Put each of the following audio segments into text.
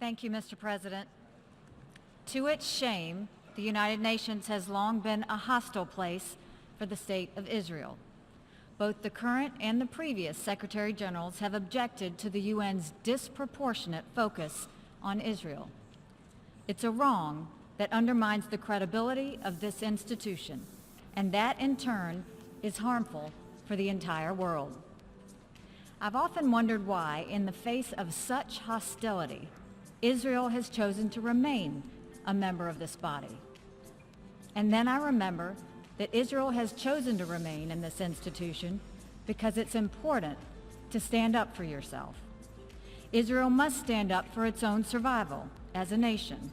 Thank you, Mr. President. To its shame, the United Nations has long been a hostile place for the state of Israel. Both the current and the previous Secretary Generals have objected to the UN's disproportionate focus on Israel. It's a wrong that undermines the credibility of this institution, and that in turn is harmful for the entire world. I've often wondered why, in the face of such hostility, Israel has chosen to remain a member of this body. And then I remember that Israel has chosen to remain in this institution because it's important to stand up for yourself. Israel must stand up for its own survival as a nation,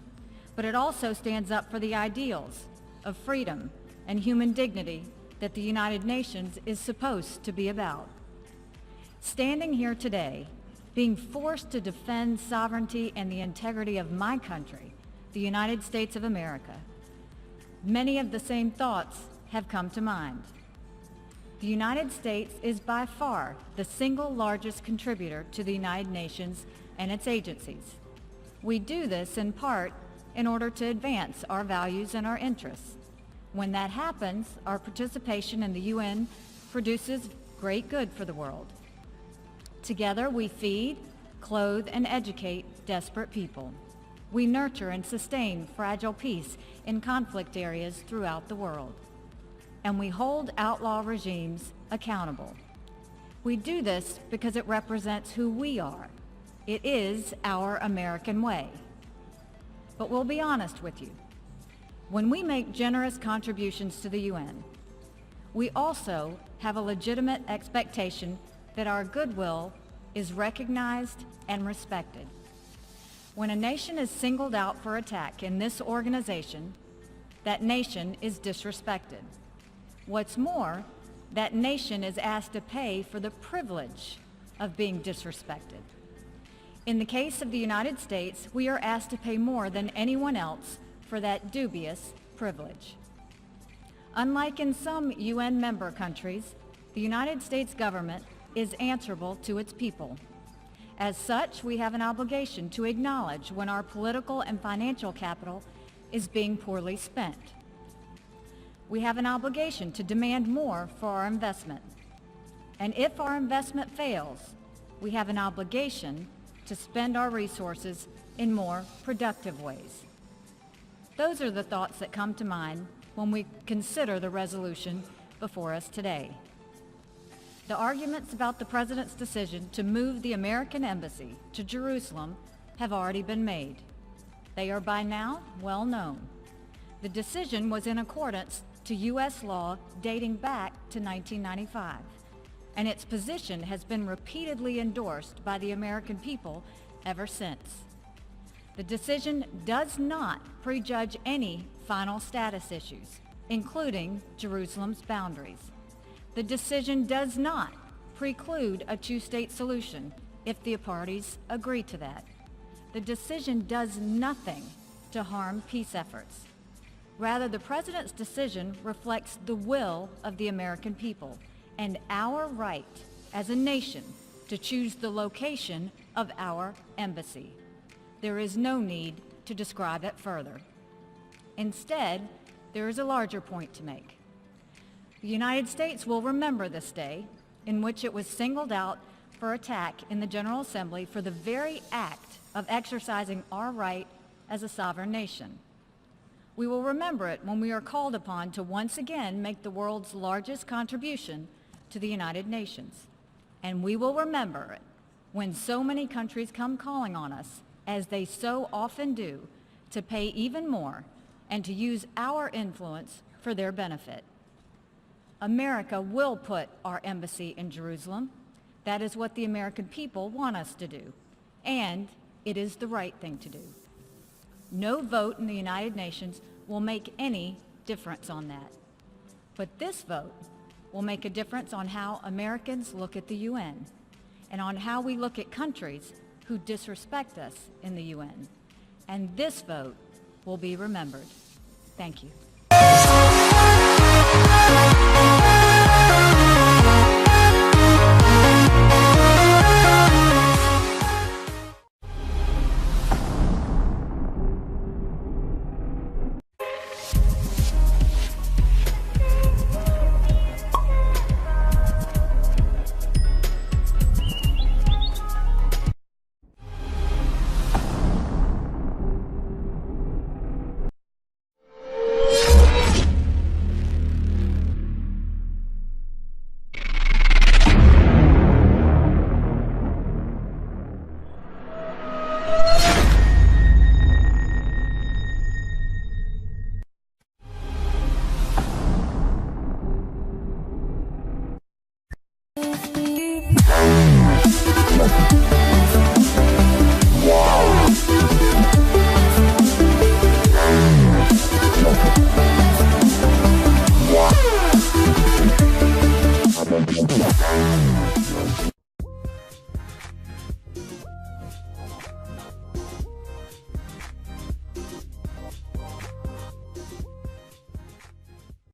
but it also stands up for the ideals of freedom and human dignity that the United Nations is supposed to be about. Standing here today, being forced to defend sovereignty and the integrity of my country, the United States of America, many of the same thoughts have come to mind. The United States is by far the single largest contributor to the United Nations and its agencies. We do this in part in order to advance our values and our interests. When that happens, our participation in the UN produces great good for the world. Together, we feed, clothe, and educate desperate people. We nurture and sustain fragile peace in conflict areas throughout the world. And we hold outlaw regimes accountable. We do this because it represents who we are. It is our American way. But we'll be honest with you. When we make generous contributions to the UN, we also have a legitimate expectation that our goodwill is recognized and respected. When a nation is singled out for attack in this organization, that nation is disrespected. What's more, that nation is asked to pay for the privilege of being disrespected. In the case of the United States, we are asked to pay more than anyone else for that dubious privilege. Unlike in some UN member countries, the United States government is answerable to its people. As such, we have an obligation to acknowledge when our political and financial capital is being poorly spent. We have an obligation to demand more for our investment. And if our investment fails, we have an obligation to spend our resources in more productive ways. Those are the thoughts that come to mind when we consider the resolution before us today. The arguments about the President's decision to move the American embassy to Jerusalem have already been made. They are by now well known. The decision was in accordance to U.S. law dating back to 1995, and its position has been repeatedly endorsed by the American people ever since. The decision does not prejudge any final status issues, including Jerusalem's boundaries. The decision does not preclude a two-state solution if the parties agree to that. The decision does nothing to harm peace efforts. Rather, the President's decision reflects the will of the American people and our right as a nation to choose the location of our embassy. There is no need to describe it further. Instead, there is a larger point to make. The United States will remember this day in which it was singled out for attack in the General Assembly for the very act of exercising our right as a sovereign nation. We will remember it when we are called upon to once again make the world's largest contribution to the United Nations. And we will remember it when so many countries come calling on us, as they so often do, to pay even more and to use our influence for their benefit. America will put our embassy in Jerusalem. That is what the American people want us to do, and it is the right thing to do. No vote in the United Nations will make any difference on that. But this vote will make a difference on how Americans look at the UN and on how we look at countries who disrespect us in the UN. And this vote will be remembered. Thank you. Jerusalem.